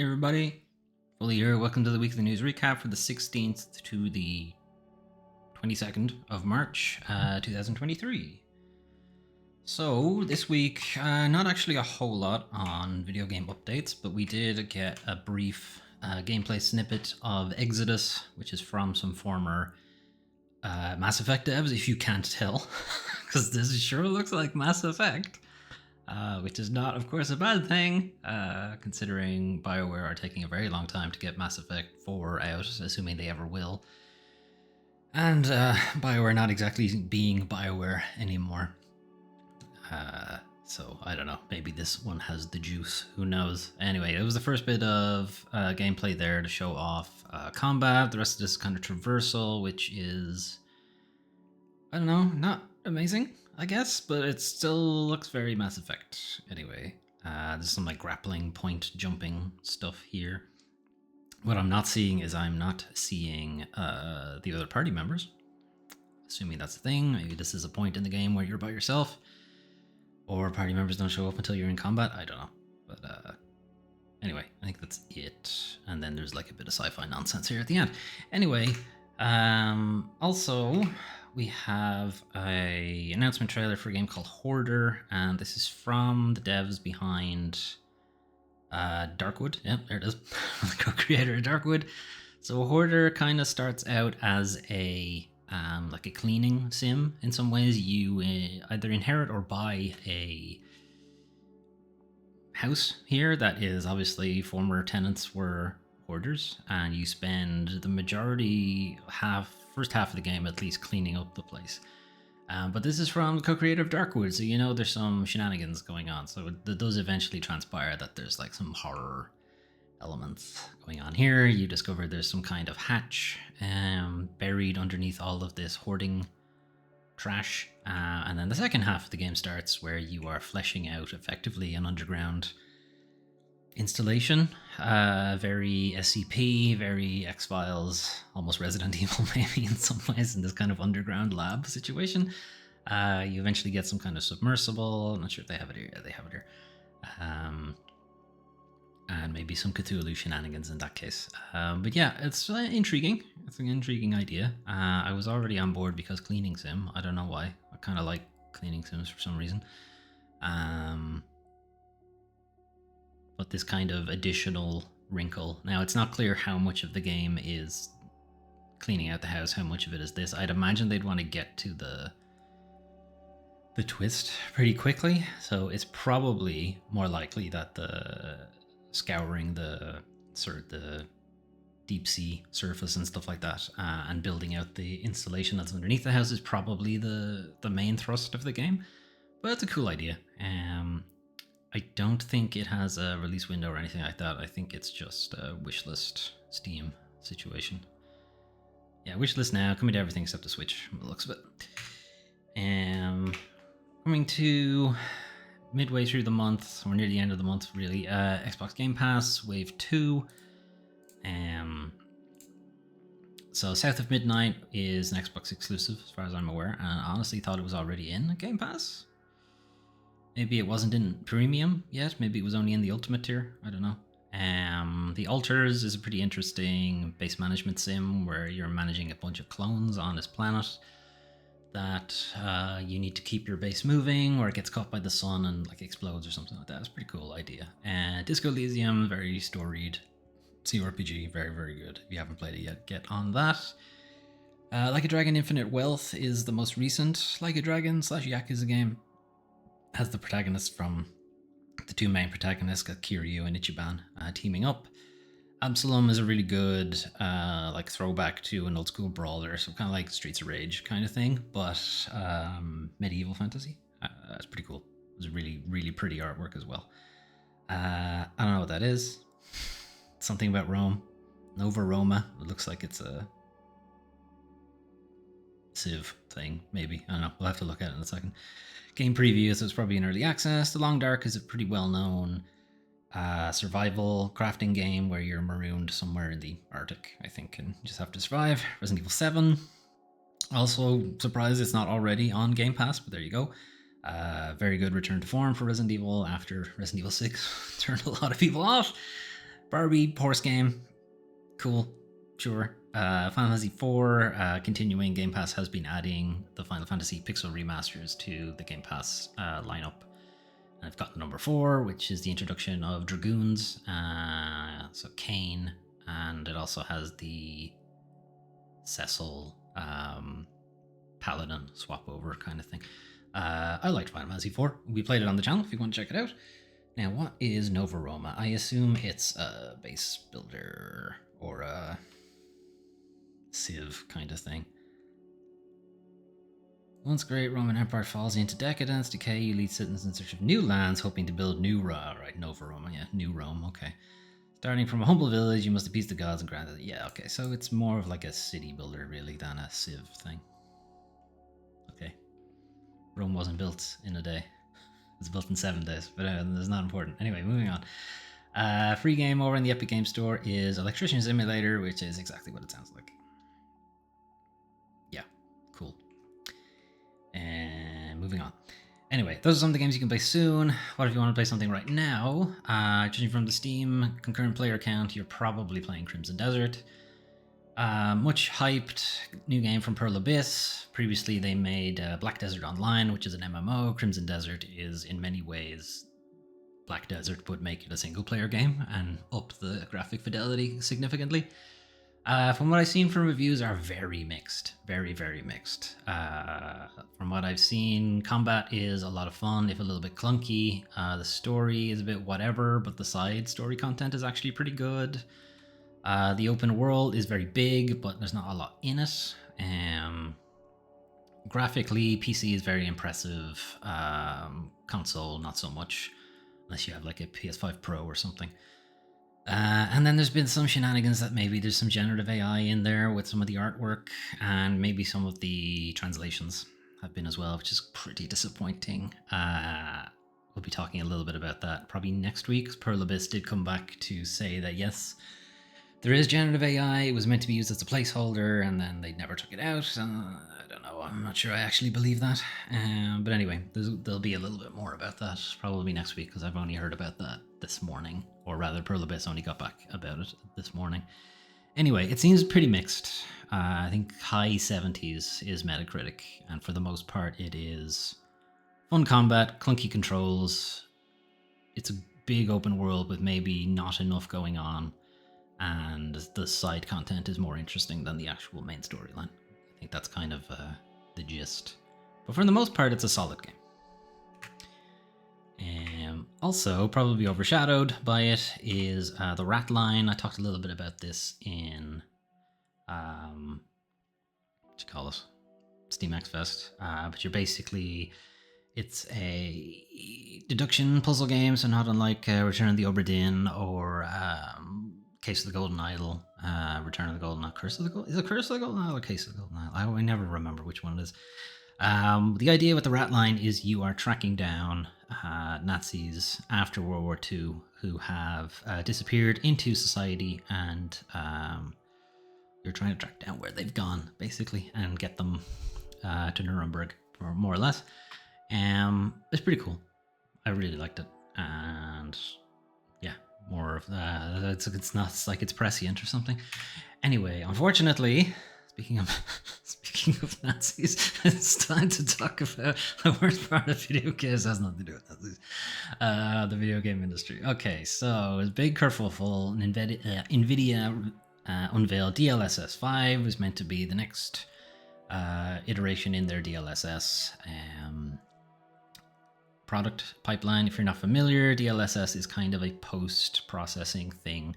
Hey everybody, Fully here. Welcome to the weekly news recap for the 16th to the 22nd of March, 2023. So this week, not actually a whole lot on video game updates, but we did get a brief gameplay snippet of Exodus, which is from some former Mass Effect devs, if you can't tell, because this sure looks like Mass Effect. Which is not, of course, a bad thing, considering BioWare are taking a very long time to get Mass Effect 4 out, assuming they ever will. And BioWare not exactly being BioWare anymore. So, I don't know, maybe this one has the juice, who knows. Anyway, it was the first bit of gameplay there to show off combat. The rest of this is kind of traversal, which is, I don't know, not amazing, I guess, but it still looks very Mass Effect anyway. There's some like grappling point jumping stuff here. What I'm not seeing is I'm not seeing the other party members. Assuming that's the thing. Maybe this is a point in the game where you're by yourself, or party members don't show up until you're in combat. I don't know. But anyway, I think that's it. And then there's like a bit of sci-fi nonsense here at the end. Anyway, also, we have a announcement trailer for a game called Hoarder, and this is from the devs behind Darkwood. Yep, there it is. The co-creator of Darkwood. So Hoarder kind of starts out as a like a cleaning sim in some ways. You either inherit or buy a house here that is obviously former tenants were hoarders, and you spend the majority first half of the game at least cleaning up the place. But this is from the co-creator of Darkwood, so you know there's some shenanigans going on. So it does eventually transpire that there's like some horror elements going on here. You discover there's some kind of hatch buried underneath all of this hoarding trash. And then the second half of the game starts where you are fleshing out effectively an underground installation. Very SCP, very X-Files, almost Resident Evil maybe in some ways, in this kind of underground lab situation. You eventually get some kind of submersible. I'm not sure if they have it here. Yeah, they have it here. And maybe some Cthulhu shenanigans in that case. But yeah, it's intriguing. It's an intriguing idea. I was already on board because cleaning sim. I don't know why. I kind of like cleaning sims for some reason. But this kind of additional wrinkle. Now, it's not clear how much of the game is cleaning out the house, how much of it is this. I'd imagine they'd want to get to the twist pretty quickly. So it's probably more likely that the scouring the sort of the deep sea surface and stuff like that, and building out the installation that's underneath the house is probably the main thrust of the game. But it's a cool idea. I don't think it has a release window or anything like that. I think it's just a wishlist Steam situation. Yeah, wishlist now, coming to everything except the Switch, by the looks of it. Coming to midway through the month, or near the end of the month, really, Xbox Game Pass Wave 2. So South of Midnight is an Xbox exclusive, as far as I'm aware, and I honestly thought it was already in Game Pass. Maybe it wasn't in Premium yet. Maybe it was only in the Ultimate tier. I don't know. The Altars is a pretty interesting base management sim where you're managing a bunch of clones on this planet that you need to keep your base moving, or it gets caught by the sun and like explodes or something like that. It's a pretty cool idea. And Disco Elysium, very storied CRPG, very, very good. If you haven't played it yet, get on that. Like a Dragon Infinite Wealth is the most recent Like a Dragon / Yakuza game. Has the protagonists from the two main protagonists, got Kiryu and Ichiban, teaming up. Absalom is a really good like throwback to an old school brawler, so kind of like Streets of Rage kind of thing, but medieval fantasy. It's pretty cool. It was really, really pretty artwork as well. I don't know what that is. Something about Rome. Nova Roma. It looks like it's a Civ thing, maybe. I don't know. We'll have to look at it in a second. Game preview, so it's probably in early access. The Long Dark is a pretty well-known survival crafting game where you're marooned somewhere in the Arctic, I think, and you just have to survive. Resident Evil 7. Also surprised it's not already on Game Pass, but there you go. Very good return to form for Resident Evil after Resident Evil 6 turned a lot of people off. Barbie horse game, cool, sure. Final Fantasy IV, continuing Game Pass has been adding the Final Fantasy Pixel remasters to the Game Pass lineup. And I've got number 4, which is the introduction of Dragoons, so Kane, and it also has the Cecil Paladin swap over kind of thing. I liked Final Fantasy IV. We played it on the channel if you want to check it out. Now, what is Nova Roma? I assume it's a base builder or a Civ kind of thing. Once great Roman Empire falls into decadence, decay, you lead citizens in search of new lands, hoping to build new Rome. Right, Nova Roma, yeah, New Rome, okay. Starting from a humble village, you must appease the gods and grant it. Yeah, okay, so it's more of like a city builder, really, than a Civ thing. Okay. Rome wasn't built in a day. It was built in 7 days, but it's not important. Anyway, moving on. Free game over in the Epic Game Store is Electrician Simulator, which is exactly what it sounds like. Yeah, cool. And moving on. Anyway, those are some of the games you can play soon. What if you want to play something right now? Judging from the Steam concurrent player count, you're probably playing Crimson Desert. Much hyped new game from Pearl Abyss. Previously, they made Black Desert Online, which is an MMO. Crimson Desert is, in many ways, Black Desert, but make it a single-player game and up the graphic fidelity significantly. From what I've seen from reviews, are very mixed. Very, very mixed. From what I've seen, combat is a lot of fun, if a little bit clunky. The story is a bit whatever, but the side story content is actually pretty good. The open world is very big, but there's not a lot in it. Graphically, PC is very impressive. Console, not so much, unless you have like a PS5 Pro or something. And then there's been some shenanigans that maybe there's some generative AI in there with some of the artwork, and maybe some of the translations have been as well, which is pretty disappointing. We'll be talking a little bit about that probably next week. Pearl Abyss did come back to say that yes, there is generative AI. It was meant to be used as a placeholder, and then they never took it out. I don't know. I'm not sure I actually believe that. But anyway, there'll be a little bit more about that probably next week, because I've only heard about that this morning. Or rather, Pearl Abyss only got back about it this morning. Anyway, it seems pretty mixed. I think high 70s is Metacritic, and for the most part, it is fun combat, clunky controls. It's a big open world with maybe not enough going on, and the side content is more interesting than the actual main storyline. I think that's kind of the gist. But for the most part, it's a solid game. Also, probably overshadowed by it is the Rat Line. I talked a little bit about this in what you call it, Steam X Fest. But you're basically, it's a deduction puzzle game, so not unlike Return of the Obra Dinn or Case of the Golden Idol, Return of the Golden Idol, Curse of the Golden, is it Curse of the Golden Idol or Case of the Golden Idol? I never remember which one it is. The idea with the Rat Line is you are tracking down Nazis after World War II who have disappeared into society, and you're trying to track down where they've gone, basically, and get them to Nuremberg, more or less. It's pretty cool. I really liked it, and yeah, more of it's not like it's prescient or something. Anyway, unfortunately, speaking of Nazis, it's time to talk about the worst part of video games. It has nothing to do with Nazis. The video game industry. Okay, so it's big kerfuffle. NVIDIA unveiled DLSS5 was meant to be the next iteration in their DLSS product pipeline. If you're not familiar, DLSS is kind of a post-processing thing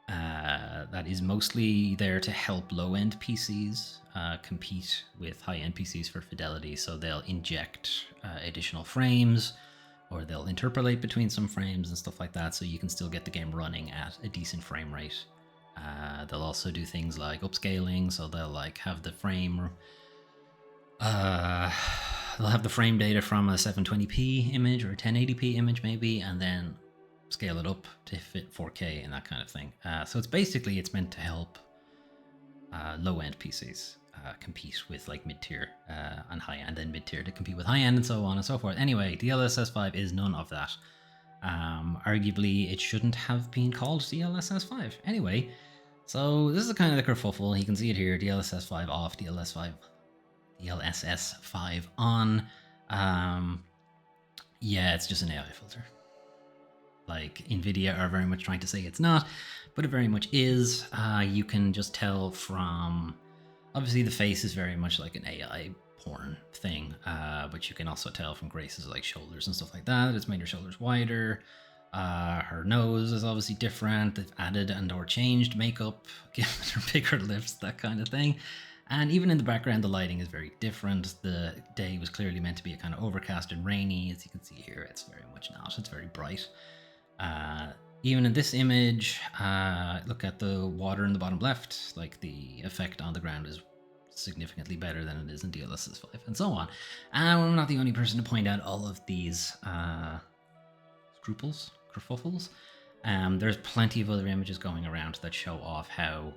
that is mostly there to help low-end PCs compete with high-end PCs for fidelity. So they'll inject additional frames, or they'll interpolate between some frames and stuff like that, so you can still get the game running at a decent frame rate. They'll also do things like upscaling, so they'll like have the frame they'll have the frame data from a 720p image or a 1080p image maybe, and then scale it up to fit 4K and that kind of thing. So it's meant to help low-end PCs compete with like mid-tier and high-end, and mid-tier to compete with high-end, and so on and so forth. Anyway, DLSS5 is none of that. Arguably, it shouldn't have been called DLSS5. Anyway, so this is kind of the kerfuffle. You can see it here: DLSS5 off, DLSS5 on. Yeah, it's just an AI filter. Like, Nvidia are very much trying to say it's not, but it very much is. You can just tell from, obviously the face is very much like an AI porn thing, but you can also tell from Grace's like shoulders and stuff like that. It's made her shoulders wider. Her nose is obviously different. They've added and or changed makeup, given her bigger lips, that kind of thing. And even in the background, the lighting is very different. The day was clearly meant to be a kind of overcast and rainy. As you can see here, it's very much not. It's very bright. Even in this image, look at the water in the bottom left. Like, the effect on the ground is significantly better than it is in DLSS5, and so on. And I'm not the only person to point out all of these kerfuffles. There's plenty of other images going around that show off how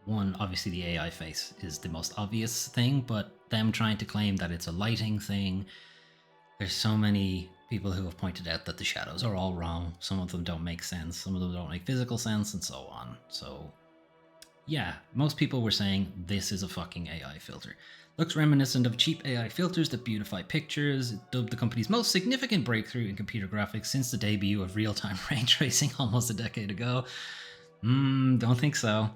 one, obviously the AI face is the most obvious thing, but them trying to claim that it's a lighting thing. There's so many people who have pointed out that the shadows are all wrong. Some of them don't make sense. Some of them don't make physical sense, and so on. So yeah, most people were saying this is a fucking AI filter. Looks reminiscent of cheap AI filters that beautify pictures. It dubbed the company's most significant breakthrough in computer graphics since the debut of real-time ray tracing almost a decade ago. Don't think so.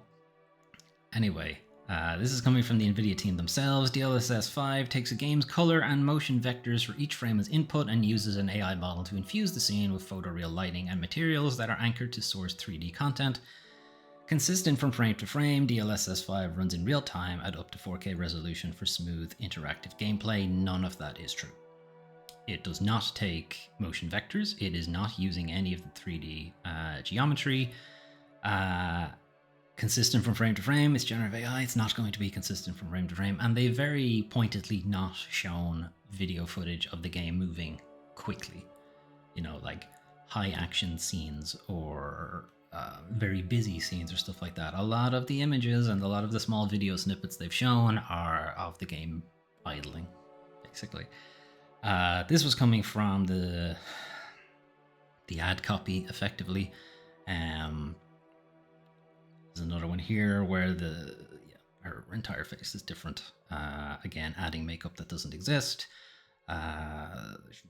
Anyway, this is coming from the NVIDIA team themselves. DLSS5 takes a game's color and motion vectors for each frame as input and uses an AI model to infuse the scene with photoreal lighting and materials that are anchored to source 3D content. Consistent from frame to frame, DLSS5 runs in real time at up to 4K resolution for smooth, interactive gameplay. None of that is true. It does not take motion vectors. It is not using any of the 3D geometry. Consistent from frame to frame, it's generative AI, it's not going to be consistent from frame to frame, and they very pointedly not shown video footage of the game moving quickly. You know, like high action scenes or very busy scenes or stuff like that. A lot of the images and a lot of the small video snippets they've shown are of the game idling, basically. This was coming from the ad copy, effectively. There's another one here where her entire face is different. Again, adding makeup that doesn't exist.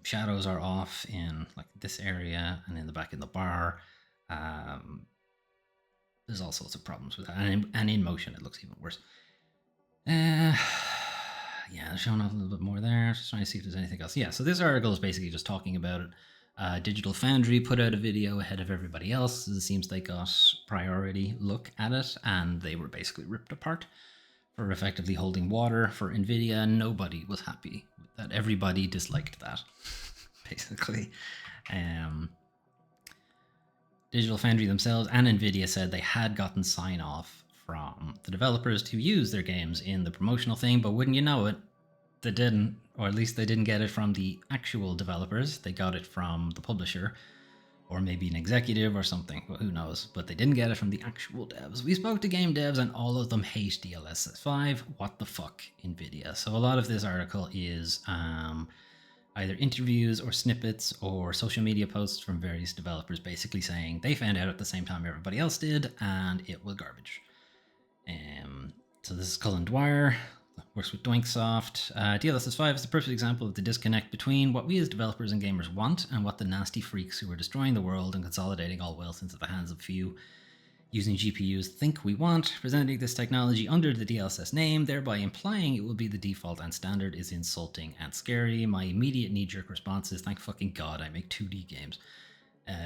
Shadows are off in like this area and in the back in the bar. There's all sorts of problems with that, and in motion it looks even worse. Yeah, showing off a little bit more there. Just trying to see if there's anything else. Yeah, so this article is basically just talking about it. Digital Foundry put out a video ahead of everybody else. It seems they got priority look at it, and they were basically ripped apart for effectively holding water for Nvidia. Nobody was happy with that. Everybody disliked that, basically. Digital Foundry themselves and Nvidia said they had gotten sign off from the developers to use their games in the promotional thing, but wouldn't you know it, they didn't, or at least they didn't get it from the actual developers. They got it from the publisher, or maybe an executive or something, well, who knows, but they didn't get it from the actual devs. We spoke to game devs and all of them hate DLSS5. What the fuck, Nvidia? So a lot of this article is either interviews or snippets or social media posts from various developers basically saying they found out at the same time everybody else did and it was garbage. So this is Cullen Dwyer, works with Doinksoft. DLSS5 is the perfect example of the disconnect between what we as developers and gamers want and what the nasty freaks who are destroying the world and consolidating all wealth into the hands of few using GPUs think we want. Presenting this technology under the DLSS name, thereby implying it will be the default and standard, is insulting and scary. My immediate knee-jerk response is, thank fucking God I make 2D games.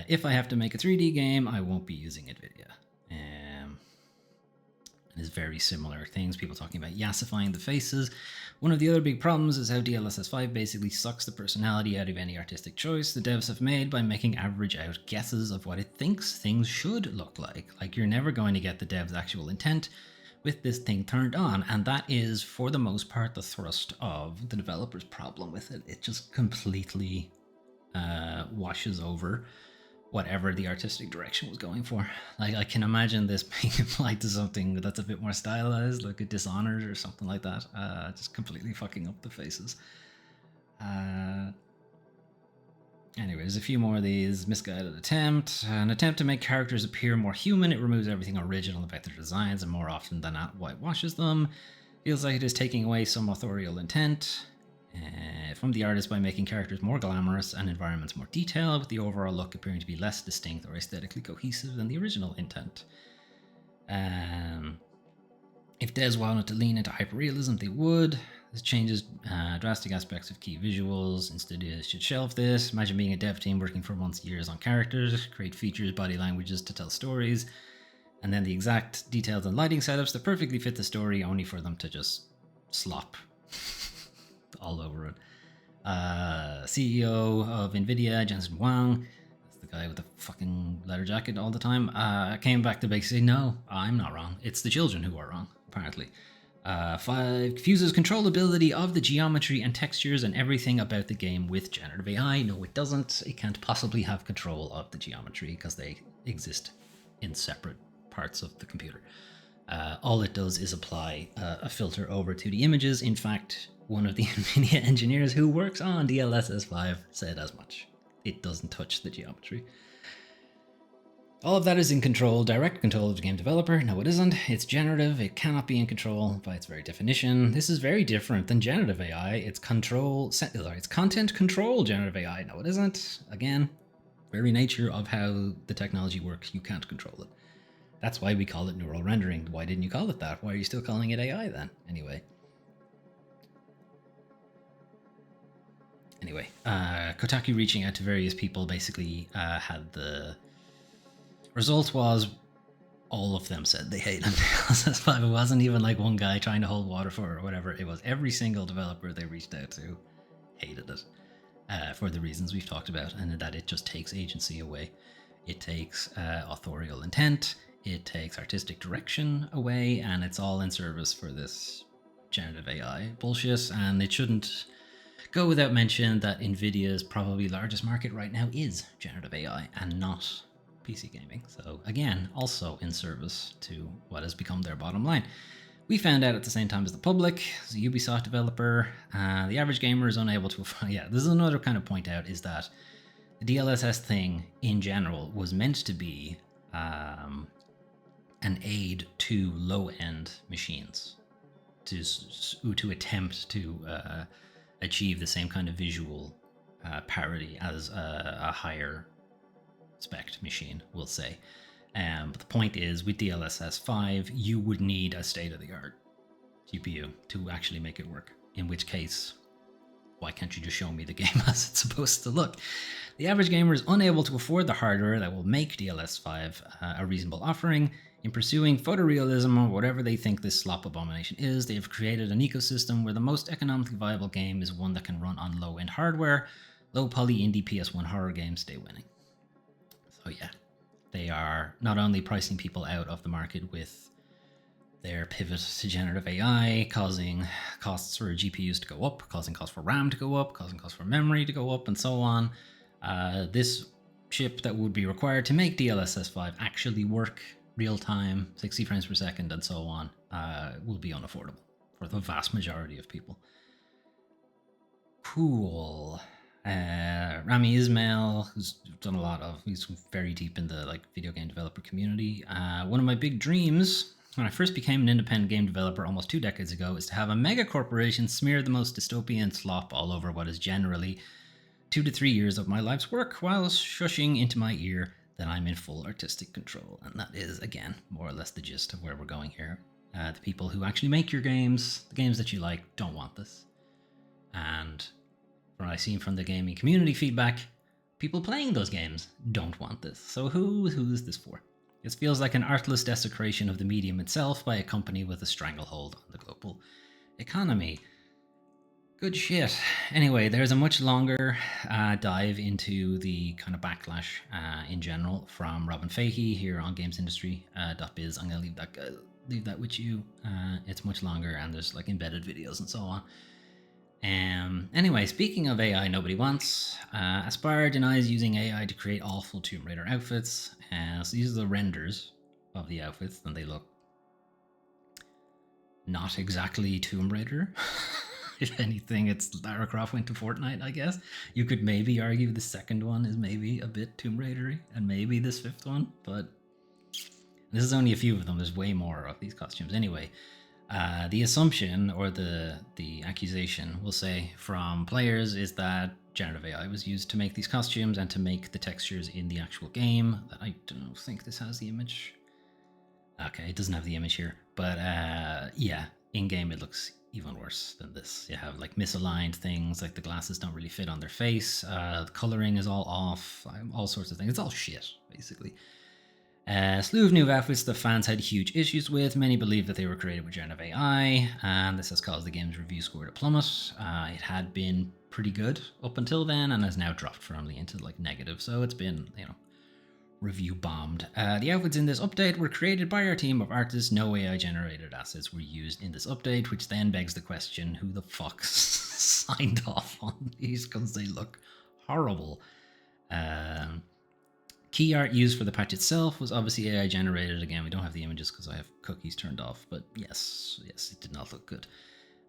If I have to make a 3D game, I won't be using NVIDIA. And it's very similar things, people talking about yassifying the faces. One of the other big problems is how DLSS5 basically sucks the personality out of any artistic choice the devs have made by making average out guesses of what it thinks things should look like. Like, you're never going to get the devs' actual intent with this thing turned on, and that is, for the most part, the thrust of the developer's problem with it. It just completely washes over whatever the artistic direction was going for. Like, I can imagine this being applied to something that's a bit more stylized, like a Dishonored or something like that. Just completely fucking up the faces. Anyways, a few more of these. Misguided attempt. An attempt to make characters appear more human. It removes everything original about their designs and more often than not whitewashes them. Feels like it is taking away some authorial intent from the artist by making characters more glamorous and environments more detailed, with the overall look appearing to be less distinct or aesthetically cohesive than the original intent. If Des wanted to lean into hyperrealism, they would. This changes drastic aspects of key visuals. Instead, it should shelve this. Imagine being a dev team working for months, years on characters, create features, body languages to tell stories, and then the exact details and lighting setups that perfectly fit the story, only for them to just slop all over it. CEO of NVIDIA, Jensen Huang, that's the guy with the fucking leather jacket all the time, came back to basically say, no, I'm not wrong. It's the children who are wrong, apparently. 5 fuses controllability of the geometry and textures and everything about the game with generative AI. No, it doesn't. It can't possibly have control of the geometry because they exist in separate parts of the computer. All it does is apply a filter over to the images. In fact, one of the NVIDIA engineers who works on DLSS5 said as much. It doesn't touch the geometry. All of that is in control, direct control of the game developer. No, it isn't. It's generative. It cannot be in control by its very definition. This is very different than generative AI. It's content control generative AI. No, it isn't. Again, very nature of how the technology works, you can't control it. That's why we call it neural rendering. Why didn't you call it that? Why are you still calling it AI then? Anyway, Kotaku reaching out to various people basically had the result was all of them said they hated DLSS5. It wasn't even like one guy trying to hold water for it or whatever. It was every single developer they reached out to hated it for the reasons we've talked about, and that it just takes agency away. It takes authorial intent. It takes artistic direction away, and it's all in service for this generative AI bullshit. And it shouldn't go without mention that NVIDIA's probably largest market right now is generative AI and not PC gaming. So again, also in service to what has become their bottom line. We found out at the same time as the public, as a Ubisoft developer, the average gamer is unable to afford. Yeah, this is another kind of point out, is that the DLSS thing in general was meant to be an aid to low-end machines to attempt to achieve the same kind of visual parity as a higher spec machine, we'll say. But the point is, with DLSS5, you would need a state-of-the-art GPU to actually make it work. In which case, why can't you just show me the game as it's supposed to look? The average gamer is unable to afford the hardware that will make DLSS5 a reasonable offering. In pursuing photorealism or whatever they think this slop abomination is, they have created an ecosystem where the most economically viable game is one that can run on low-end hardware. Low-poly indie PS1 horror games stay winning. So yeah, they are not only pricing people out of the market with their pivot to generative AI, causing costs for GPUs to go up, causing costs for RAM to go up, causing costs for memory to go up, and so on. This chip that would be required to make DLSS5 actually work real time, 60 frames per second, and so on, will be unaffordable for the vast majority of people. Cool. Rami Ismail, who's done a lot of, he's very deep in the video game developer community. One of my big dreams when I first became an independent game developer almost 2 decades ago is to have a mega corporation smear the most dystopian slop all over what is generally 2 to 3 years of my life's work, while shushing into my ear that I'm in full artistic control. And that is, again, more or less the gist of where we're going here. The people who actually make your games, the games that you like, don't want this. And from what I've seen from the gaming community feedback, people playing those games don't want this. So who is this for? It feels like an artless desecration of the medium itself by a company with a stranglehold on the global economy. Good shit. Anyway, there's a much longer dive into the kind of backlash in general from Robin Fahey here on gamesindustry.biz. I'm going to leave that with you. It's much longer, and there's embedded videos and so on. Anyway, speaking of AI nobody wants, Aspire denies using AI to create awful Tomb Raider outfits. So these are the renders of the outfits, and they look not exactly Tomb Raider. If anything, it's Lara Croft went to Fortnite, I guess. You could maybe argue the second one is maybe a bit Tomb Raidery, and maybe this fifth one, but this is only a few of them. There's way more of these costumes. Anyway, the assumption or the accusation, we'll say, from players is that generative AI was used to make these costumes and to make the textures in the actual game. I don't think this has the image. Okay, it doesn't have the image here, but yeah, in game it looks even worse than this. You have like misaligned things, like the glasses don't really fit on their face. The coloring is all off, all sorts of things. It's all shit, basically. A slew of new outfits the fans had huge issues with. Many believe that they were created with generative AI, and this has caused the game's review score to plummet. It had been pretty good up until then, and has now dropped firmly into like negative. So it's been, review bombed. The outfits in this update were created by our team of artists. No AI generated assets were used in this update, which then begs the question: who the fuck signed off on these? Because they look horrible. Key art used for the patch itself was obviously AI generated. Again, we don't have the images because I have cookies turned off, but yes, it did not look good.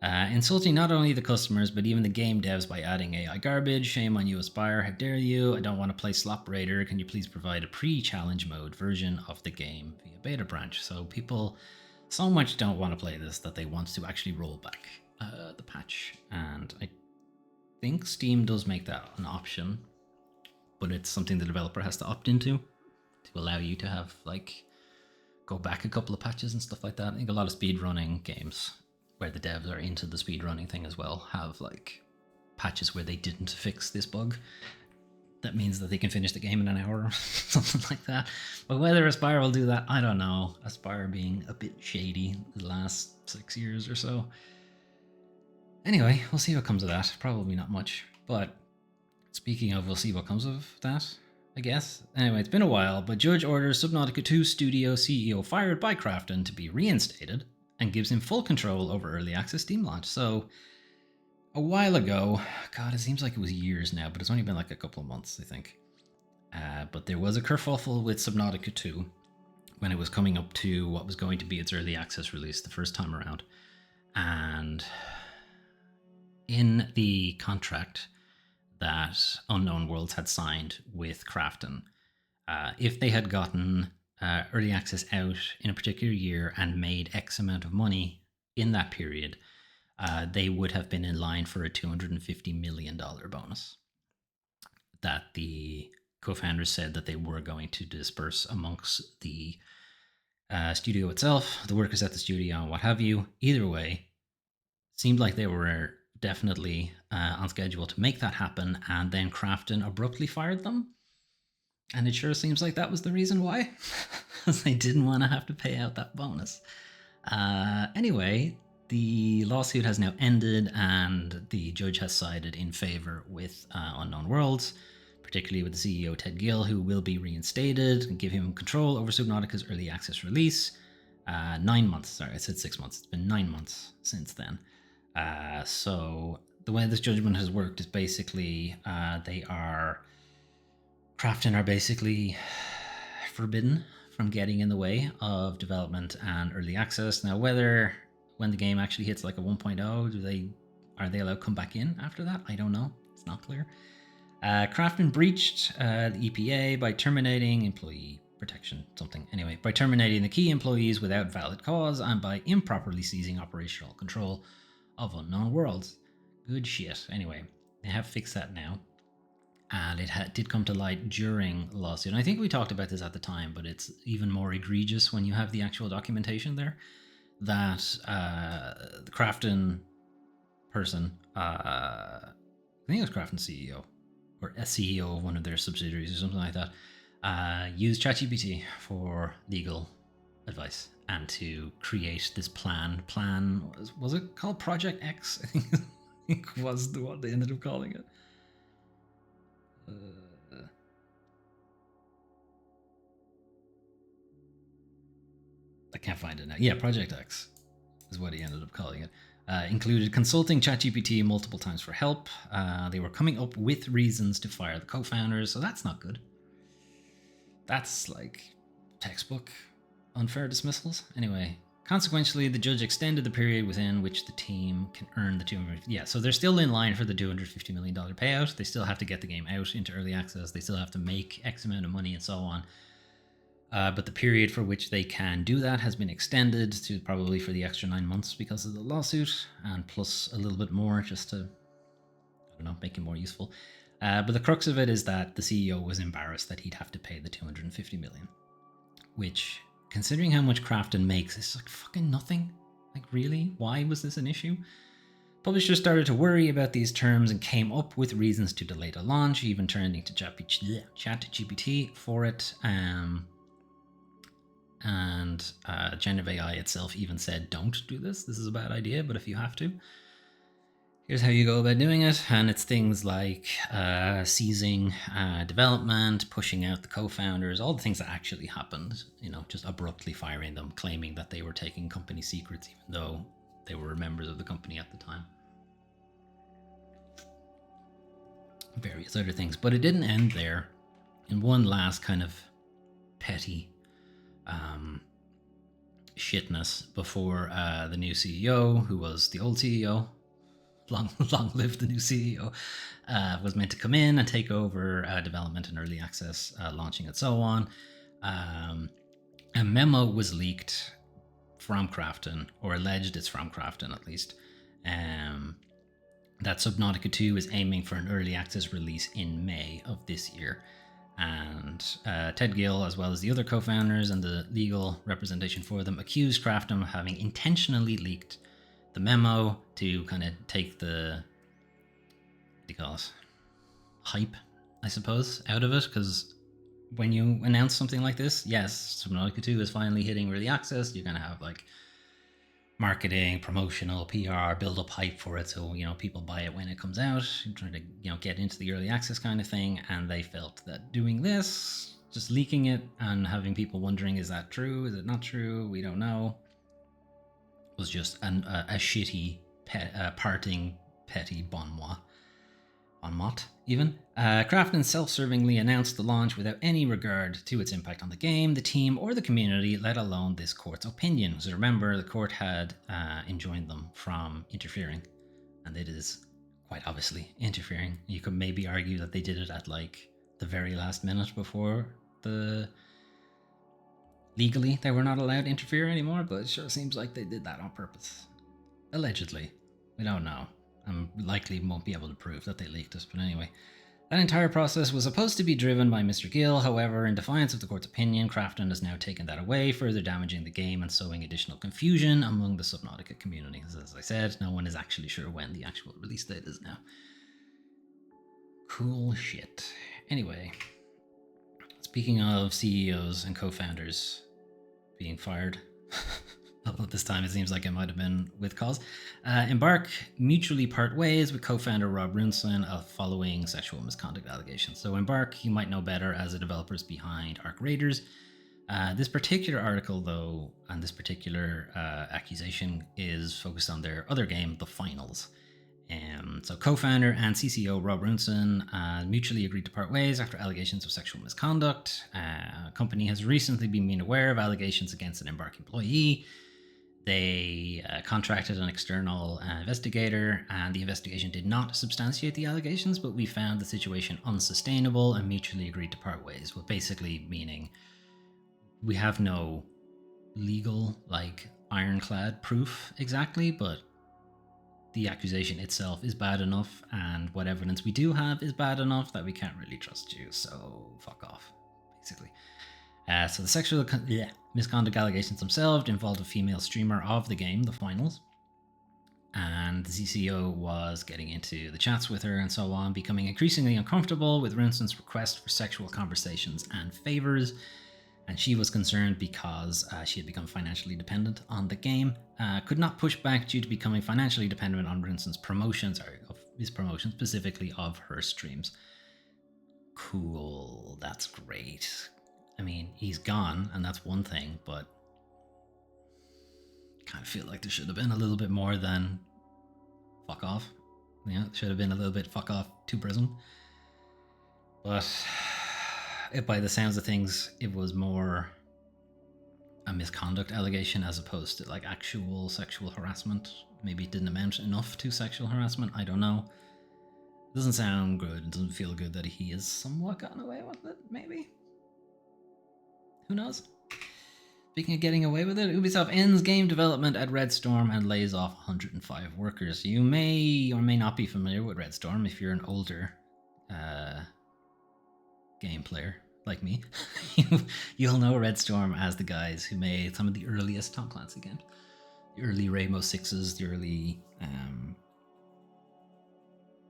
Insulting not only the customers, but even the game devs by adding AI garbage. Shame on you, Aspire. How dare you? I don't want to play Slop Raider. Can you please provide a pre-challenge mode version of the game via beta branch? So people so much don't want to play this that they want to actually roll back the patch. And I think Steam does make that an option, but it's something the developer has to opt into to allow you to have, like, go back a couple of patches and stuff like that. I think a lot of speedrunning games where the devs are into the speedrunning thing as well have, like, patches where they didn't fix this bug. That means that they can finish the game in an hour or something like that. But whether Aspire will do that, I don't know. Aspire being a bit shady the last 6 years or so. Anyway, we'll see what comes of that. Probably not much, but speaking of, we'll see what comes of that, I guess. Anyway, it's been a while, but Judge orders Subnautica 2 studio CEO fired by Krafton to be reinstated and gives him full control over early access Steam launch. So, a while ago, God, it seems like it was years now, but it's only been like a couple of months, I think. But there was a kerfuffle with Subnautica 2 when it was coming up to what was going to be its early access release the first time around. And in the contract that Unknown Worlds had signed with Krafton, if they had gotten early access out in a particular year and made X amount of money in that period, they would have been in line for a $250 million bonus that the co-founders said that they were going to disperse amongst the studio itself, the workers at the studio, and what have you. Either way, seemed like they were definitely on schedule to make that happen, and then Krafton abruptly fired them. And it sure seems like that was the reason why. They didn't want to have to pay out that bonus. Anyway, the lawsuit has now ended, and the judge has sided in favor with Unknown Worlds, particularly with the CEO Ted Gill, who will be reinstated and give him control over Subnautica's early access release. 9 months, sorry, I said 6 months. It's been 9 months since then. So the way this judgment has worked is basically Krafton are basically forbidden from getting in the way of development and early access. Now, whether when the game actually hits like a 1.0, are they allowed to come back in after that? I don't know. It's not clear. Krafton breached the EPA by terminating employee protection, something. Anyway, by terminating the key employees without valid cause and by improperly seizing operational control of Unknown Worlds. Good shit. Anyway, they have fixed that now. And it did come to light during the lawsuit. And I think we talked about this at the time, but it's even more egregious when you have the actual documentation there. That the Krafton person, I think it was Krafton CEO, or a CEO of one of their subsidiaries or something like that, used ChatGPT for legal advice and to create this plan. Was it called Project X? I think was what they ended up calling it. I can't find it now. Yeah, Project X is what he ended up calling it. Included consulting ChatGPT multiple times for help. They were coming up with reasons to fire the co-founders, so that's not good. That's like textbook unfair dismissals. Anyway, Consequently, the judge extended the period within which the team can earn the $250. Yeah, so they're still in line for the $250 million payout. They still have to get the game out into early access. They still have to make X amount of money and so on. But the period for which they can do that has been extended to probably for the extra 9 months because of the lawsuit, and plus a little bit more just to, I don't know, make it more useful. But the crux of it is that the CEO was embarrassed that he'd have to pay the $250 million, which, considering how much Krafton makes, is like fucking nothing. Like, really? Why was this an issue? Publishers started to worry about these terms and came up with reasons to delay the launch, even turning to ChatGPT for it. And Generative AI itself even said, don't do this. This is a bad idea, but if you have to, here's how you go about doing it. And it's things like seizing development, pushing out the co-founders, all the things that actually happened, just abruptly firing them, claiming that they were taking company secrets, even though they were members of the company at the time. Various other things. But it didn't end there. In one last kind of petty shitness before the new CEO, who was the old CEO, long live the new CEO, was meant to come in and take over development and early access, launching and so on. A memo was leaked from Krafton, or alleged it's from Krafton at least, that Subnautica 2 is aiming for an early access release in May of this year. And Ted Gill, as well as the other co-founders and the legal representation for them, accused Krafton of having intentionally leaked the memo to kind of take the, what do you call it, hype, I suppose, out of it. Because when you announce something like this, yes, Subnautica 2 is finally hitting early access, you're going to have like marketing, promotional, PR, build up hype for it, so people buy it when it comes out. You're trying to get into the early access kind of thing, and they felt that doing this, just leaking it and having people wondering, is that true, is it not true, we don't know, was just a shitty parting petty bon mot even. Krafton self-servingly announced the launch without any regard to its impact on the game, the team, or the community, let alone this court's opinion. So remember, the court had enjoined them from interfering, and it is quite obviously interfering. You could maybe argue that they did it at like the very last minute before legally they were not allowed to interfere anymore, but it sure seems like they did that on purpose. Allegedly. We don't know. And likely won't be able to prove that they leaked us, but anyway. That entire process was supposed to be driven by Mr. Gill. However, in defiance of the court's opinion, Krafton has now taken that away, further damaging the game and sowing additional confusion among the Subnautica community. As I said, no one is actually sure when the actual release date is now. Cool shit. Anyway, speaking of CEOs and co-founders being fired, although this time it seems like it might have been with cause, Embark mutually part ways with co-founder Rob Runson following sexual misconduct allegations. So Embark, you might know better as the developers behind Ark Raiders. This particular article, though, and this particular accusation is focused on their other game, The Finals. So co-founder and CCO Rob Runson mutually agreed to part ways after allegations of sexual misconduct. Company has recently been made aware of allegations against an Embark employee. They contracted an external investigator, and the investigation did not substantiate the allegations, but we found the situation unsustainable and mutually agreed to part ways. Well, basically meaning we have no legal, ironclad proof exactly, but the accusation itself is bad enough, and what evidence we do have is bad enough that we can't really trust you, so fuck off, basically. So the sexual misconduct allegations themselves involved a female streamer of the game, The Finals, and the CCO was getting into the chats with her and so on, becoming increasingly uncomfortable with Runson's request for sexual conversations and favors. And she was concerned because she had become financially dependent on the game, could not push back due to becoming financially dependent on Runson's promotions, or of his promotion, specifically of her streams. Cool, that's great. I mean, he's gone, and that's one thing, but I kind of feel like there should have been a little bit more than fuck off. Yeah, should have been a little bit fuck off to prison. But by the sounds of things, it was more a misconduct allegation as opposed to like actual sexual harassment. Maybe it didn't amount enough to sexual harassment. I don't know. It doesn't sound good. It doesn't feel good that he has somewhat gotten away with it, maybe. Who knows? Speaking of getting away with it, Ubisoft ends game development at Red Storm and lays off 105 workers. You may or may not be familiar with Red Storm if you're an older game player like me. You'll know Red Storm as the guys who made some of the earliest Tom Clancy games. The early Rainbow Sixes, the early...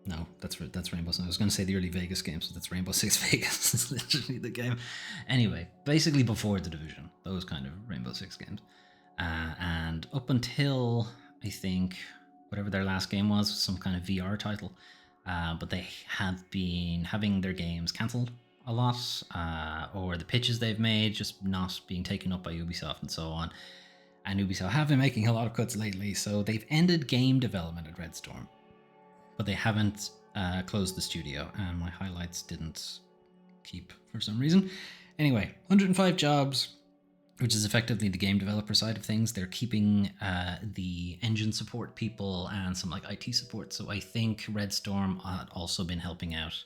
No, that's Rainbow Six. I was going to say the early Vegas games, but that's Rainbow Six Vegas. It's literally the game. Anyway, basically before The Division, those kind of Rainbow Six games. And up until, I think, whatever their last game was, some kind of VR title. But they have been having their games cancelled a lot, or the pitches they've made just not being taken up by Ubisoft and so on. And Ubisoft have been making a lot of cuts lately, so they've ended game development at Red Storm. But they haven't closed the studio, and my highlights didn't keep for some reason. Anyway, 105 jobs, which is effectively the game developer side of things. They're keeping the engine support people and some like IT support. So I think Red Storm had also been helping out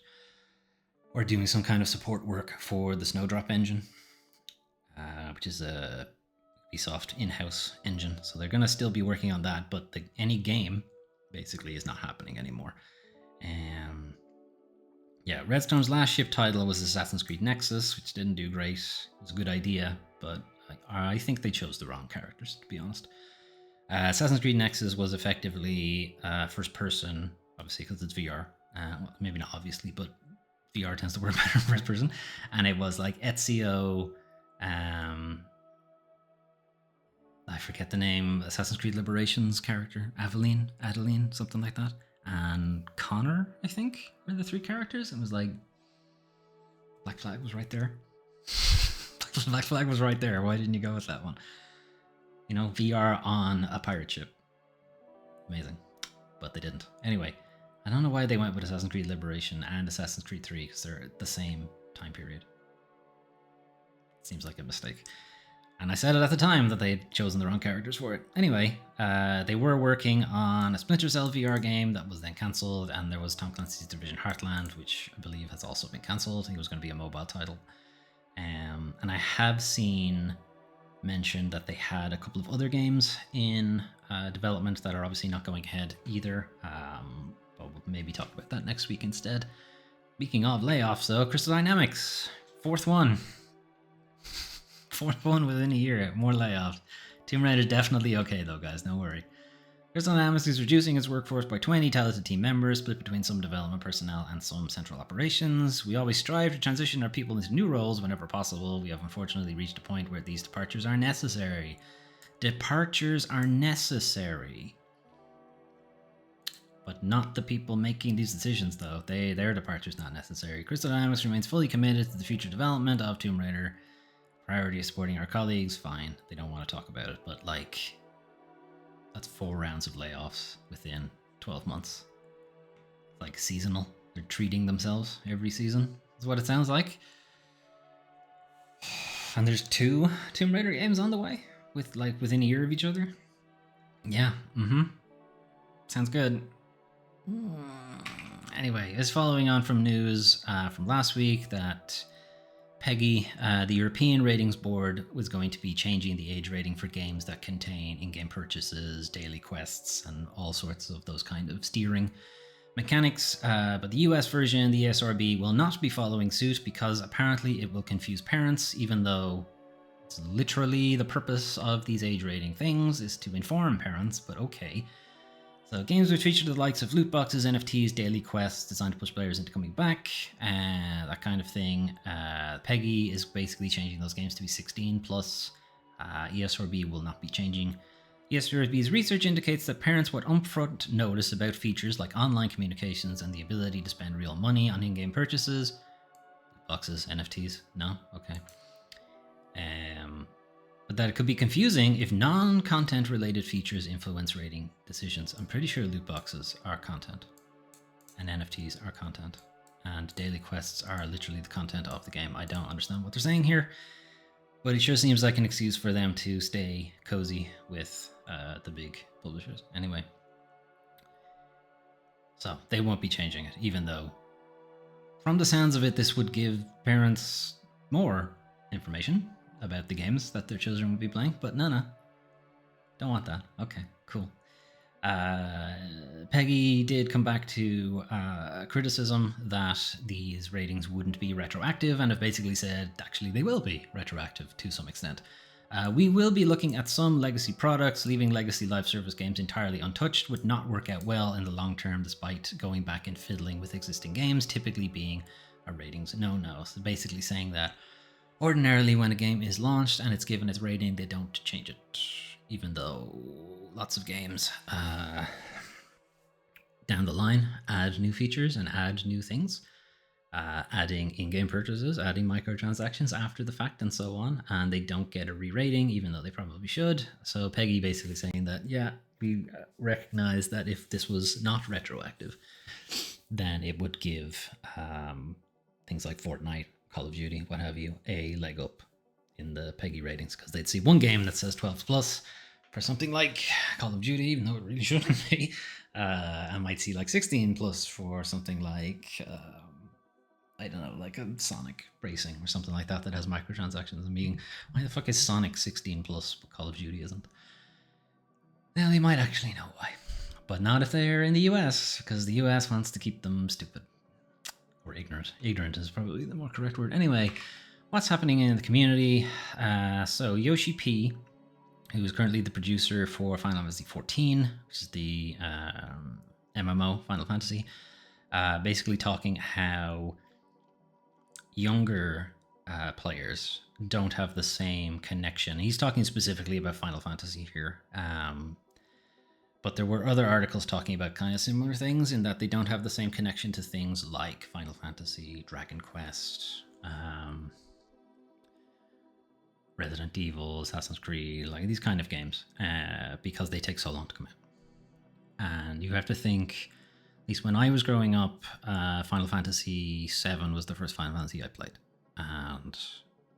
or doing some kind of support work for the Snowdrop engine, which is a Ubisoft in-house engine. So they're going to still be working on that, but any game basically is not happening anymore. Yeah, Red Storm's last ship title was Assassin's Creed Nexus, which didn't do great. It was a good idea, but I think they chose the wrong characters, to be honest. Assassin's Creed Nexus was effectively first person, obviously because it's VR. Well, maybe not obviously, but VR tends to work better in first person. And it was like Ezio, I forget the name, Assassin's Creed Liberation's character, Adeline, something like that. And Connor, I think, were the three characters. It was like, Black Flag was right there. Black Flag was right there. Why didn't you go with that one? You know, VR on a pirate ship. Amazing. But they didn't. Anyway, I don't know why they went with Assassin's Creed Liberation and Assassin's Creed 3, because they're the same time period. Seems like a mistake. And I said it at the time that they had chosen the wrong characters for it. Anyway, they were working on a Splinter Cell VR game that was then cancelled, and there was Tom Clancy's Division Heartland, which I believe has also been cancelled. I think it was going to be a mobile title. And I have seen mentioned that they had a couple of other games in development that are obviously not going ahead either. But we'll maybe talk about that next week instead. Speaking of layoffs, though, Crystal Dynamics, fourth one within a year, more layoffs. Tomb Raider definitely okay though, guys, don't worry. Crystal Dynamics is reducing its workforce by 20 talented team members, split between some development personnel and some central operations. We always strive to transition our people into new roles whenever possible. We have unfortunately reached a point where these departures are necessary. Departures are necessary. But not the people making these decisions, though. Their departure's not necessary. Crystal Dynamics remains fully committed to the future development of Tomb Raider. Priority is supporting our colleagues, fine. They don't want to talk about it, but like, that's 4 rounds of layoffs within 12 months. Like seasonal. They're treating themselves every season, is what it sounds like. And there's 2 Tomb Raider games on the way, with like within a year of each other. Yeah, sounds good. Anyway, it's following on from news from last week that PEGI, the European Ratings Board, was going to be changing the age rating for games that contain in-game purchases, daily quests, and all sorts of those kind of steering mechanics. But the US version, the ESRB, will not be following suit because apparently it will confuse parents, even though it's literally the purpose of these age rating things is to inform parents, but okay. So games which feature the likes of loot boxes, NFTs, daily quests designed to push players into coming back, that kind of thing. PEGI is basically changing those games to be 16 plus. ESRB will not be changing. ESRB's research indicates that parents want upfront notice about features like online communications and the ability to spend real money on in-game purchases. Loot boxes, NFTs, no? Okay. But that it could be confusing if non-content related features influence rating decisions. I'm pretty sure loot boxes are content, and NFTs are content, and daily quests are literally the content of the game. I don't understand what they're saying here, But it sure seems like an excuse for them to stay cozy with the big publishers. Anyway. So they won't be changing it, even though, from the sounds of it, this would give parents more information about the games that their children would be playing. But no. Don't want that. Okay, cool. Peggy did come back to criticism that these ratings wouldn't be retroactive, and have basically said actually they will be retroactive to some extent. We will be looking at some legacy products. Leaving legacy live service games entirely untouched would not work out well in the long term, despite going back and fiddling with existing games, typically being a ratings no. So basically saying that ordinarily when a game is launched and it's given its rating, they don't change it, even though lots of games down the line add new features and add new things, adding in-game purchases, adding microtransactions after the fact, and so on, and they don't get a re-rating, even though they probably should. So Peggy basically saying that, yeah, we recognize that if this was not retroactive, then it would give things like Fortnite, Call of Duty, what have you, a leg up in the Peggy ratings, because they'd see one game that says 12 plus for something like Call of Duty, even though it really shouldn't be. I might see like 16 plus for something like I don't know, like a Sonic Racing or something like that has microtransactions, and being, why the fuck is Sonic 16 plus but Call of Duty isn't? Well, they might actually know why, but not if they're in the US, because the US wants to keep them stupid or ignorant. Ignorant is probably the more correct word. Anyway, what's happening in the community? So Yoshi P, who is currently the producer for Final Fantasy XIV, which is the MMO Final Fantasy, basically talking how younger players don't have the same connection. He's talking specifically about Final Fantasy here, but there were other articles talking about kind of similar things, in that they don't have the same connection to things like Final Fantasy, Dragon Quest, Resident Evil, Assassin's Creed, like these kind of games, because they take so long to come out. And you have to think, at least when I was growing up, Final Fantasy VII was the first Final Fantasy I played. And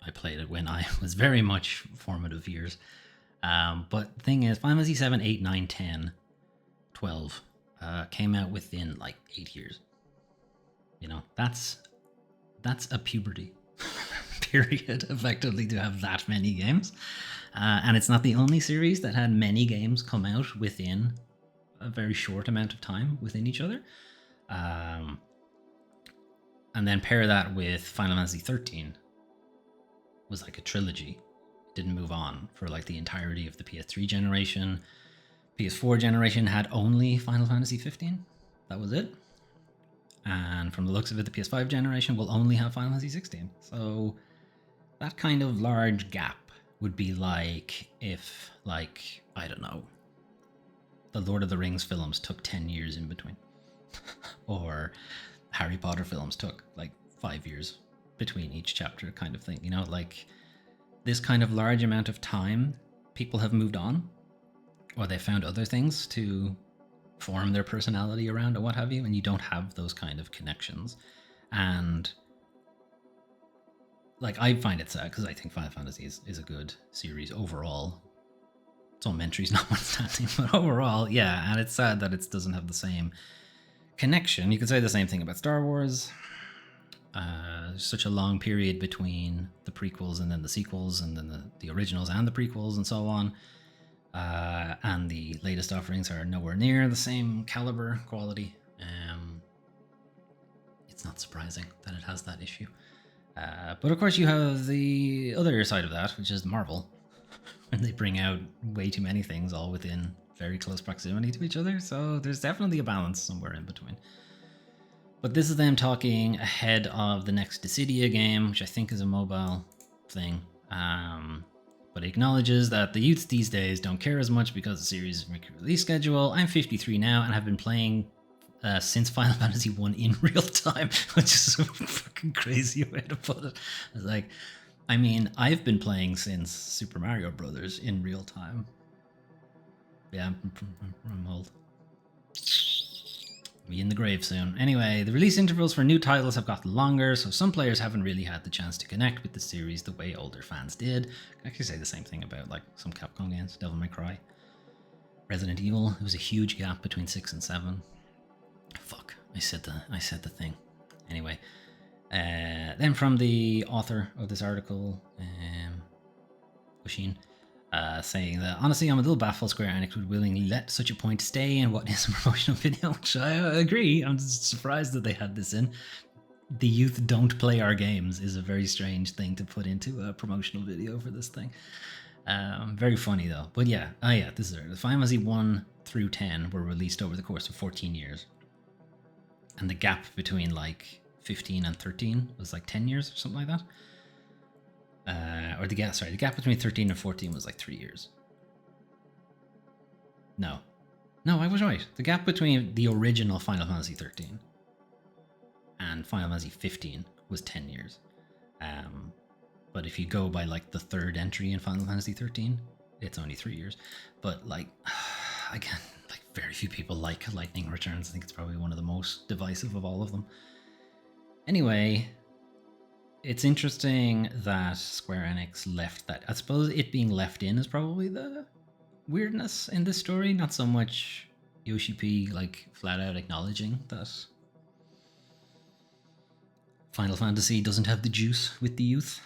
I played it when I was very much formative years. But the thing is, Final Fantasy 7, 8, 9, 10, 12 came out within like 8 years. You know, that's a puberty period, effectively, to have that many games. And it's not the only series that had many games come out within a very short amount of time within each other. And then pair that with Final Fantasy 13 was like a trilogy. Didn't move on for like the entirety of the PS3 generation. PS4 generation had only Final Fantasy 15. That was it. And from the looks of it, the PS5 generation will only have Final Fantasy 16. So that kind of large gap would be like if, like, I don't know, the Lord of the Rings films took 10 years in between. Or Harry Potter films took like 5 years between each chapter, kind of thing. You know, like this kind of large amount of time, people have moved on, or they found other things to form their personality around, or what have you, and you don't have those kind of connections. And like, I find it sad, because I think Final Fantasy is a good series overall. Some entries notwithstanding, but overall, yeah, and it's sad that it doesn't have the same connection. You could say the same thing about Star Wars. Such a long period between the prequels and then the sequels, and then the originals and the prequels, and so on. And the latest offerings are nowhere near the same caliber, quality. It's not surprising that it has that issue. But of course, you have the other side of that, which is Marvel, when they bring out way too many things all within very close proximity to each other. So there's definitely a balance somewhere in between. But this is them talking ahead of the next Dissidia game, which I think is a mobile thing. But it acknowledges that the youths these days don't care as much because the series' release schedule. I'm 53 now and have been playing since Final Fantasy 1 in real time, which is a fucking crazy way to put it. It's like, I mean, I've been playing since Super Mario Brothers in real time. Yeah, I'm old. Be in the grave soon. Anyway, the release intervals for new titles have gotten longer, so some players haven't really had the chance to connect with the series the way older fans did. I can actually say the same thing about like some Capcom games, Devil May Cry, Resident Evil. There was a huge gap between 6 and 7. Fuck, I said the thing. Anyway, then from the author of this article, Oshin, saying that honestly, I'm a little baffled Square Enix would willingly let such a point stay in what is a promotional video, which I agree. I'm just surprised that they had this in. The youth don't play our games is a very strange thing to put into a promotional video for this thing. Very funny though. But yeah, this is it. The Final Fantasy 1 through 10 were released over the course of 14 years. And the gap between like 15 and 13 was like 10 years or something like that. The gap between 13 and 14 was like 3 years. No, I was right. The gap between the original Final Fantasy 13 and Final Fantasy 15 was 10 years. But if you go by like the third entry in Final Fantasy 13, it's only 3 years. But like, again, like very few people like Lightning Returns. I think it's probably one of the most divisive of all of them. Anyway, it's interesting that Square Enix left that. I suppose it being left in is probably the weirdness in this story, not so much Yoshi P like flat out acknowledging that Final Fantasy doesn't have the juice with the youth.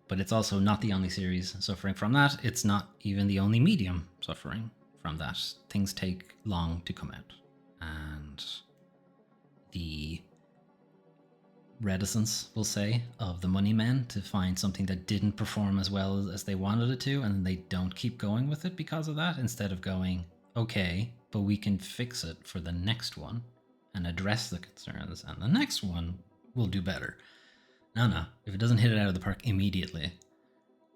But it's also not the only series suffering from that. It's not even the only medium suffering from that. Things take long to come out. And the reticence, we'll say, of the money men to find something that didn't perform as well as they wanted it to, and they don't keep going with it because of that, instead of going, okay, but we can fix it for the next one and address the concerns, and the next one will do better. No. If it doesn't hit it out of the park immediately,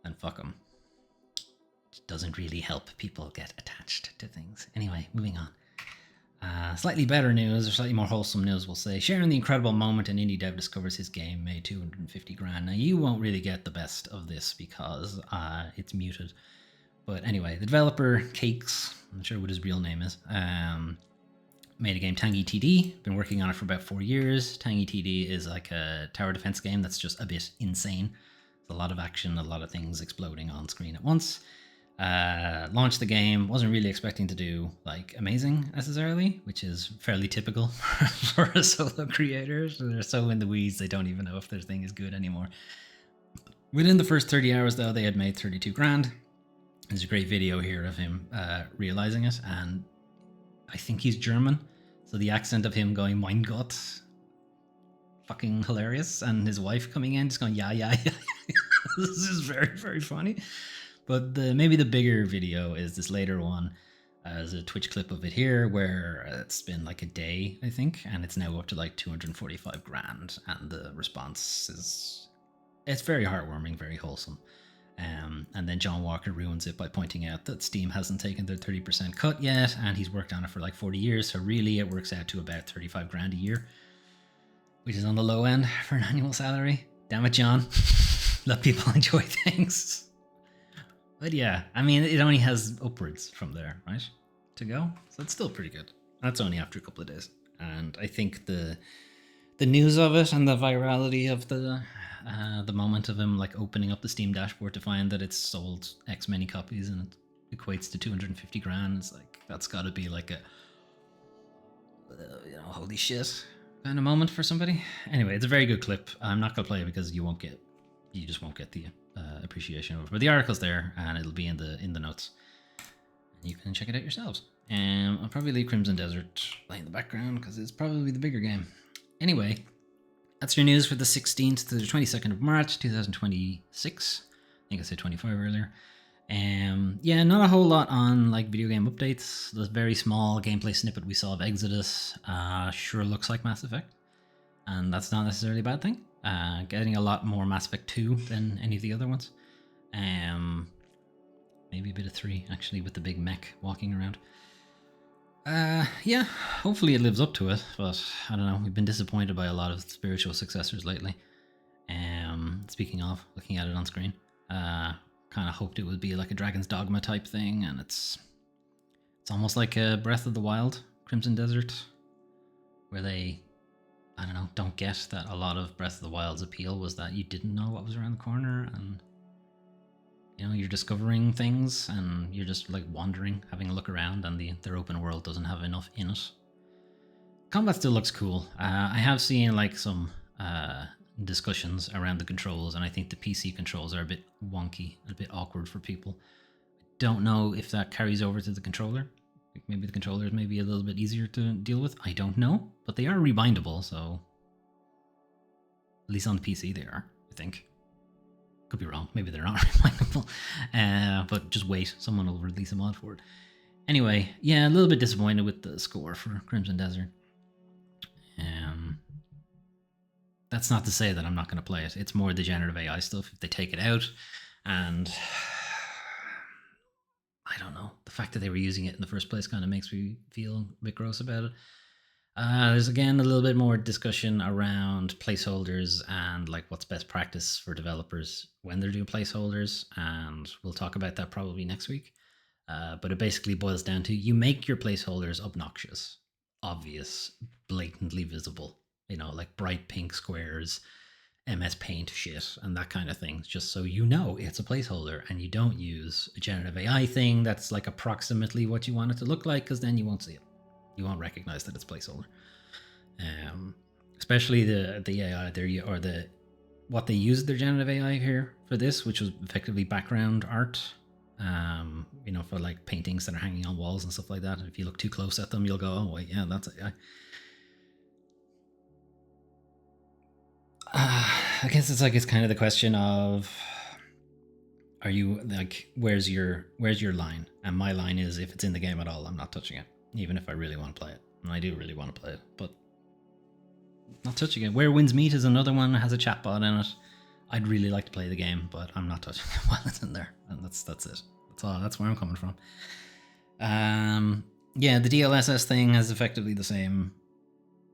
then fuck them. It doesn't really help people get attached to things. Anyway, moving on. Slightly better news, or slightly more wholesome news, we'll say. Sharing the incredible moment an indie dev discovers his game made 250 grand. Now, you won't really get the best of this because it's muted. But anyway, the developer, Cakes, I'm not sure what his real name is, made a game, Tangy TD. Been working on it for about 4 years. Tangy TD is like a tower defense game that's just a bit insane. There's a lot of action, a lot of things exploding on screen at once. Launched the game, wasn't really expecting to do like amazing necessarily, which is fairly typical for a solo creator. So they're so in the weeds, they don't even know if their thing is good anymore. Within the first 30 hours though, they had made 32 grand. There's a great video here of him realizing it, and I think he's German, so the accent of him going "Mein Gott," fucking hilarious, and his wife coming in just going yeah. This is very, very funny. But maybe the bigger video is this later one. There's a Twitch clip of it here where it's been like a day, I think, and it's now up to like 245 grand, and the response is, it's very heartwarming, very wholesome. And then John Walker ruins it by pointing out that Steam hasn't taken their 30% cut yet, and he's worked on it for like 40 years, so really it works out to about 35 grand a year, which is on the low end for an annual salary. Damn it, John. Let people enjoy things. But yeah, I mean, it only has upwards from there, right, to go, so it's still pretty good. That's only after a couple of days, and I think the news of it and the virality of the moment of him like opening up the Steam dashboard to find that it's sold X many copies and it equates to 250 grand. It's like, that's got to be like a holy shit kind of moment for somebody. Anyway, it's a very good clip. I'm not gonna play it because you just won't get the appreciation of it. But the article's there and it'll be in the notes. You can check it out yourselves. I'll probably leave Crimson Desert playing in the background because it's probably the bigger game. Anyway, that's your news for the 16th to the 22nd of March, 2026. I think I said 25 earlier. Yeah, not a whole lot on like video game updates. The very small gameplay snippet we saw of Exodus sure looks like Mass Effect, and that's not necessarily a bad thing. Getting a lot more Mass Effect 2 than any of the other ones. Maybe a bit of 3 actually, with the big mech walking around. Yeah, hopefully it lives up to it, but I don't know, we've been disappointed by a lot of spiritual successors lately. Speaking of, looking at it on screen, kind of hoped it would be like a Dragon's Dogma type thing, and it's almost like a Breath of the Wild, Crimson Desert, where they, I don't know, don't get that a lot of Breath of the Wild's appeal was that you didn't know what was around the corner, and you're discovering things and you're just like wandering, having a look around, and their open world doesn't have enough in it. Combat still looks cool. I have seen like some discussions around the controls, and I think the PC controls are a bit wonky, a bit awkward for people. Don't know if that carries over to the controller. Like maybe the controller is maybe a little bit easier to deal with. I don't know, but they are rebindable, so at least on the PC they are, I think. Could be wrong. Maybe they're not rebindable. But just wait. Someone will release a mod for it. Anyway, yeah, a little bit disappointed with the score for Crimson Desert. That's not to say that I'm not going to play it. It's more the generative AI stuff. If they take it out, and I don't know, the fact that they were using it in the first place kind of makes me feel a bit gross about it. There's again a little bit more discussion around placeholders and like what's best practice for developers when they're doing placeholders, and we'll talk about that probably next week. But it basically boils down to you make your placeholders obnoxious, obvious, blatantly visible, like bright pink squares, MS Paint shit, and that kind of thing, just so you know it's a placeholder, and you don't use a generative AI thing that's like approximately what you want it to look like, because then you won't see it. You won't recognize that it's placeholder. Especially the AI there, or what they used their generative AI here for this, which was effectively background art. For like paintings that are hanging on walls and stuff like that. And if you look too close at them, you'll go, "Oh wait, yeah, that's AI." I guess it's kind of the question of, are you like, where's your line? And my line is, if it's in the game at all, I'm not touching it, even if I really want to play it. And I do really want to play it, but not touching it. Where Winds Meet is another one that has a chatbot in it. I'd really like to play the game, but I'm not touching it while it's in there. And that's it. That's where I'm coming from. Yeah, the DLSS thing has effectively the same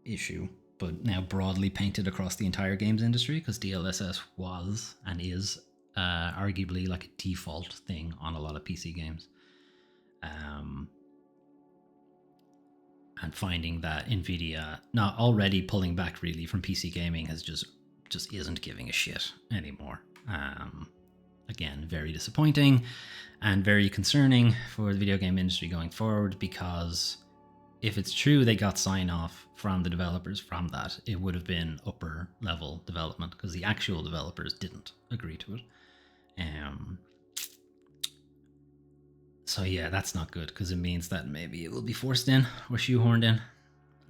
issue, but now broadly painted across the entire games industry, because DLSS was and is arguably like a default thing on a lot of PC games. And finding that Nvidia not already pulling back really from PC gaming has just isn't giving a shit anymore. Again, very disappointing and very concerning for the video game industry going forward, because if it's true they got sign off from the developers from that, it would have been upper level development, because the actual developers didn't agree to it. So yeah, that's not good, because it means that maybe it will be forced in or shoehorned in,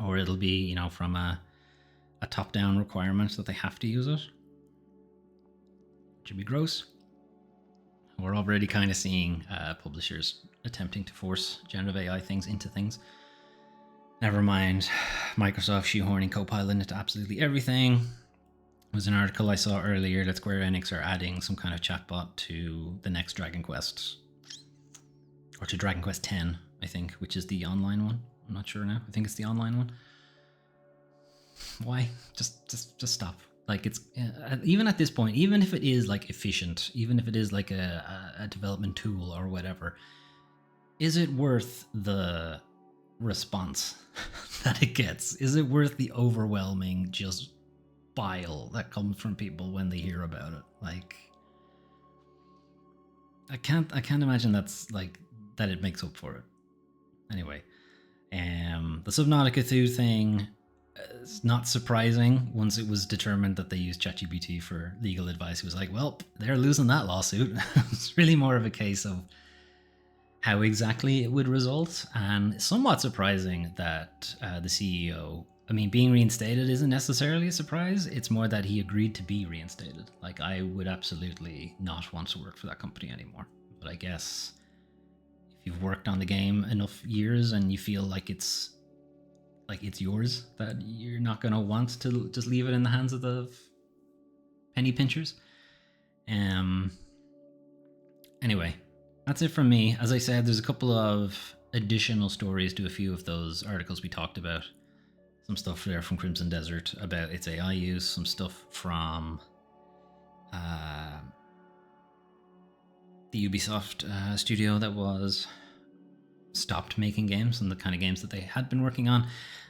or it'll be, from a top-down requirement that they have to use it. Which would be gross. We're already kind of seeing publishers attempting to force generative AI things into things. Never mind Microsoft shoehorning Copilot into absolutely everything. There was an article I saw earlier that Square Enix are adding some kind of chatbot to the next Dragon Quest. Or to Dragon Quest X, I think, which is the online one. I'm not sure now. I think it's the online one. Why? Just stop. Like, it's even at this point, even if it is like efficient, even if it is like a development tool or whatever, is it worth the response that it gets? Is it worth the overwhelming just bile that comes from people when they hear about it? Like, I can't imagine that's like that it makes up for it. Anyway, the Subnautica 2 thing is not surprising. Once it was determined that they used ChatGPT for legal advice, it was like, well, they're losing that lawsuit. It's really more of a case of how exactly it would result, and somewhat surprising that the CEO, being reinstated isn't necessarily a surprise. It's more that he agreed to be reinstated. Like, I would absolutely not want to work for that company anymore. But I guess if you've worked on the game enough years and you feel like it's yours, that you're not going to want to just leave it in the hands of the penny pinchers. Anyway, that's it from me. As I said, there's a couple of additional stories to a few of those articles we talked about. Some stuff there from Crimson Desert about its AI use, some stuff from the Ubisoft studio that was stopped making games and the kind of games that they had been working on.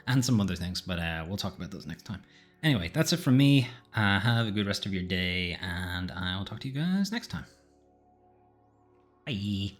and some other things, but we'll talk about those next time. Anyway, that's it from me. Have a good rest of your day, and I'll talk to you guys next time. Bye.